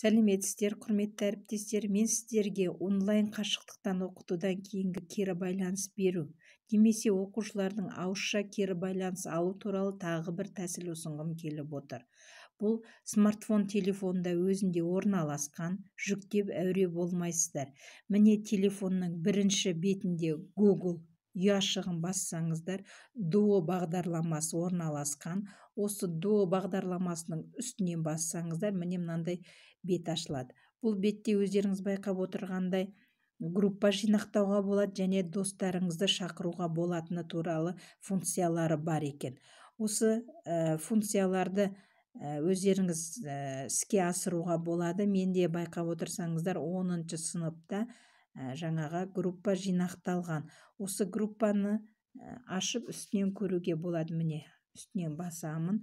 Сәлеметсіздер, құрметті әріптестер. Мен сіздерге онлайн қашықтықтан оқытудан кейінгі кері байланыс беру, немесе оқушылардың ауызша кері байланыс алу туралы тағы бір тәсіл ұсынғым келіп отыр. Бұл смартфон телефонда өзінде орналасқан, жүктеп әуре болмайсыздар. Міне телефонның бірінші бетінде Google ұяшығын бассаңыздар, Duo бағдарламасы орналасқан. Осы Duo бағдарламасының үстінен бассаңыздар, міне мынандай бет ашылады. Бұл бетте өздеріңіз байқап отырғандай группа жинақтауға болады және достарыңызды шақыруға болатыны туралы функциялары бар екен. Осы функцияларды өздеріңіз іске асыруға болады. Менде байқап отырсаңыздар 10-шы сыныпта жаңаға группа жинақталған. Осы группаны ашып үстінен көруге болады. Міне үстінен басамын.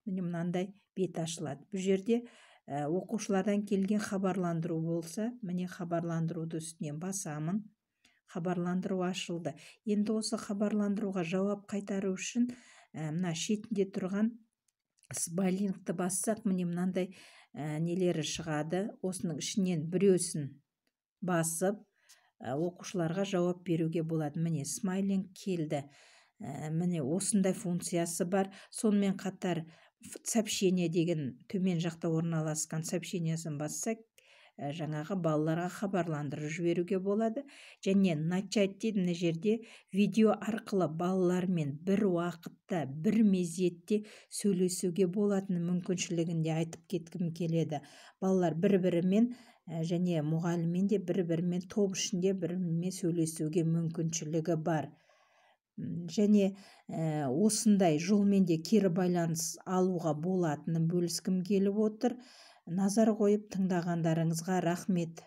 Міне мынандай бет ашылады. Бұл жерде оқушылардан келген хабарландыру болса, міне хабарландыруды үстінен басамын. Хабарландыру ашылды. Енді осы хабарландыруға жауап қайтару үшін мына шетінде тұрған смайлингті бассақ, міне мынандай нелері шығады. Осының ішінен біреусін басып оқушыларға жауап беруге болады. Міне смайлинг келді. Міне осындай функциясы бар. Сонымен қатар сообщение деген төмен жақта орналасқан сообщениесін бассақ, жаңағы балаларға хабарландырып жіберуге болады. Және начать дейді, мына жерде видео арқылы балалармен бір уақытта, бір мезетте сөйлесуге болатыны мүмкіншілігінде айтып кеткім келеді. Балалар бір-бірімен және мұғаліммен де бір-бірімен топ ішінде бір-бірімен сөйлесуге мүмкіншілігі бар. Және осындай жолмен де кері байланыс алуға болатынын бөліскім келіп отыр. Назар қойып тыңдағандарыңызға рахмет.